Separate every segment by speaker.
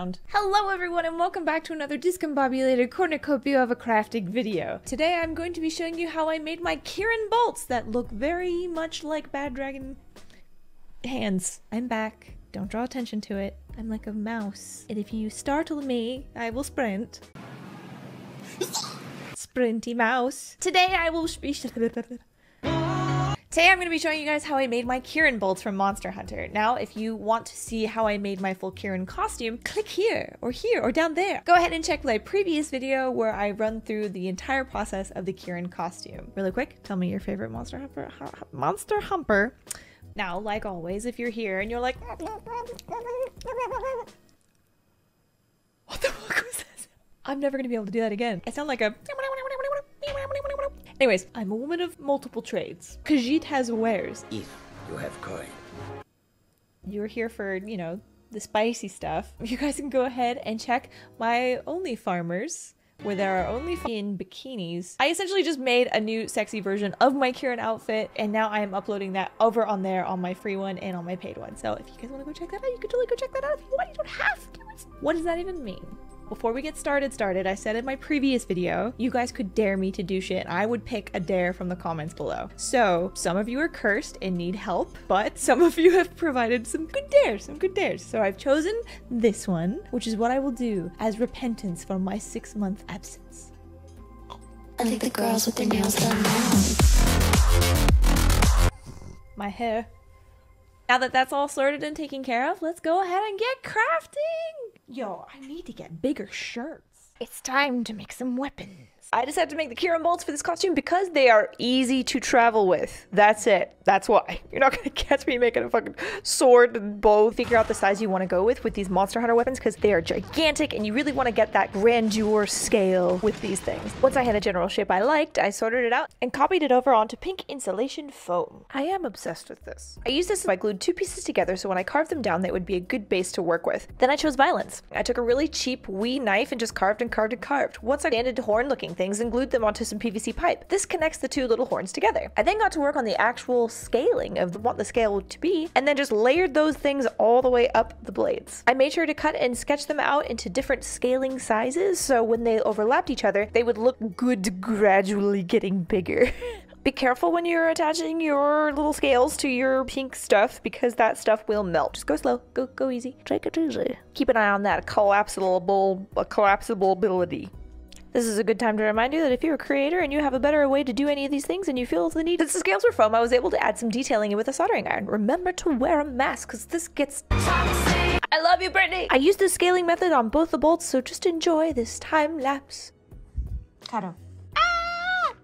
Speaker 1: around. Hello everyone and welcome back to another discombobulated cornucopia of a crafting video. Today I'm going to be showing you how I made my Kieran bolts that look very much like Bad Dragon hands. I'm back. Don't draw attention to it. I'm like a mouse. And if you startle me, I will sprint. Sprinty mouse. Today I'm going to be showing you guys how I made my Kieran bolts from Monster Hunter. Now, if you want to see how I made my full Kieran costume, click here, or down there. Go ahead and check my previous video where I run through the entire process of the Kieran costume. Really quick, tell me your favorite Monster Humper. Now, like always, if you're here and you're like, what the fuck was this? I'm never going to be able to do that again. I sound like a... Anyways, I'm a woman of multiple trades. Khajiit has wares.
Speaker 2: If you have coin.
Speaker 1: You're here for, you know, the spicy stuff. You guys can go ahead and check my Only Farmers, where there are only in bikinis. I essentially just made a new sexy version of my Kieran outfit, and now I am uploading that over on there on my free one and on my paid one. So if you guys want to go check that out, you can totally go check that out if you want. You don't have to. What does that even mean? Before we get started, I said in my previous video, you guys could dare me to do shit. I would pick a dare from the comments below. So some of you are cursed and need help, but some of you have provided some good dares, So I've chosen this one, which is what I will do as repentance for my 6-month absence.
Speaker 3: I think the girls with their nails done now.
Speaker 1: My hair. Now that that's all sorted and taken care of, let's go ahead and get crafting! Yo, I need to get bigger shirts. It's time to make some weapons. I decided to make the Kieran bolts for this costume because they are easy to travel with. That's it. That's why. You're not gonna catch me making a fucking sword and bow. Figure out the size you want to go with these Monster Hunter weapons because they are gigantic and you really want to get that grandeur scale with these things. Once I had a general shape I liked, I sorted it out and copied it over onto pink insulation foam. I am obsessed with this. I used this, I glued 2 pieces together so when I carved them down, they would be a good base to work with. Then I chose violence. I took a really cheap wee knife and just carved and carved and carved. Once I banded horn looking things and glued them onto some PVC pipe. This connects the 2 little horns together. I then got to work on the actual scaling of what the scale to be, and then just layered those things all the way up the blades. I made sure to cut and sketch them out into different scaling sizes, so when they overlapped each other, they would look good gradually getting bigger. Be careful when you're attaching your little scales to your pink stuff because that stuff will melt. Just go slow, go easy, take it easy. Keep an eye on that collapsibility. This is a good time to remind you that if you're a creator and you have a better way to do any of these things and you feel the need, since the scales were foam, I was able to add some detailing in with a soldering iron. Remember to wear a mask because this gets toxic. I love you, Brittany! I used the scaling method on both the bolts, so just enjoy this time lapse. Kado. Ah!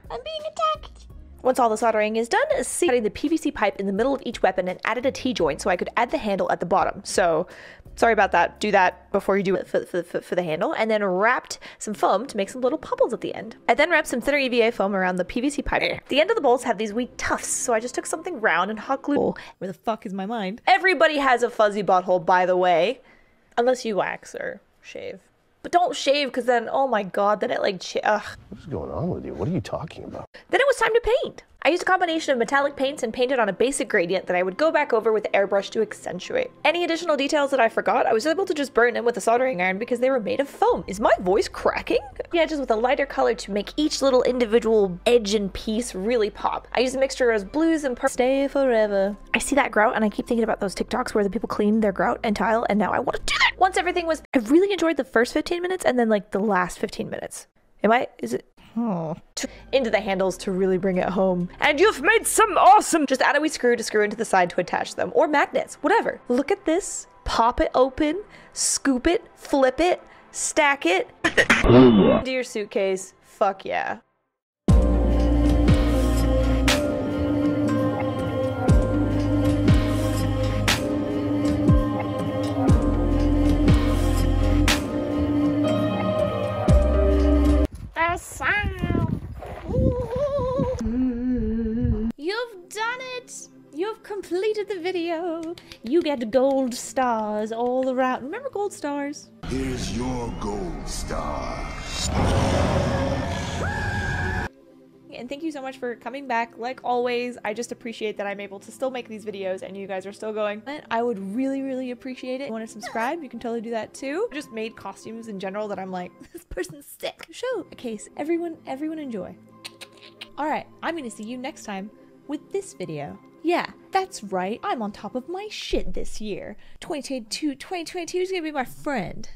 Speaker 1: I'm being attacked! Once all the soldering is done, cutting the PVC pipe in the middle of each weapon and added a T-joint so I could add the handle at the bottom. So, sorry about that. Do that before you do it for the handle. And then wrapped some foam to make some little bubbles at the end. I then wrapped some thinner EVA foam around the PVC pipe. The end of the bolts have these wee tufts, so I just took something round and hot glued. Where the fuck is my mind? Everybody has a fuzzy butthole, by the way. Unless you wax or shave. But don't shave, because then, oh my god, then it like, ugh.
Speaker 4: What's going on with you? What are you talking about?
Speaker 1: Then it was time to paint. I used a combination of metallic paints and painted on a basic gradient that I would go back over with airbrush to accentuate. Any additional details that I forgot, I was able to just burn in with a soldering iron because they were made of foam. Is my voice cracking? Yeah, just with a lighter color to make each little individual edge and piece really pop. I used a mixture of blues and purple. Stay forever. I see that grout and I keep thinking about those TikToks where the people clean their grout and tile, and now I want to do that. Once everything was, I really enjoyed the first 15 minutes and then like the last 15 minutes. Into the handles to really bring it home. And you've made some awesome! Just add a wee screw to screw into the side to attach them. Or magnets, whatever. Look at this. Pop it open, scoop it, flip it, stack it. Into your suitcase. Fuck yeah. You've done it! You've completed the video. You get gold stars all around. Remember gold stars?
Speaker 5: Here's your gold star.
Speaker 1: And thank you so much for coming back. Like always, I just appreciate that I'm able to still make these videos and you guys are still going. I would really, really appreciate it. If you want to subscribe, you can totally do that too. I just made costumes in general that I'm like, this person's sick. Show a case. Everyone enjoy. All right, I'm gonna see you next time with this video. Yeah, that's right. I'm on top of my shit this year. 2022 is gonna be my friend.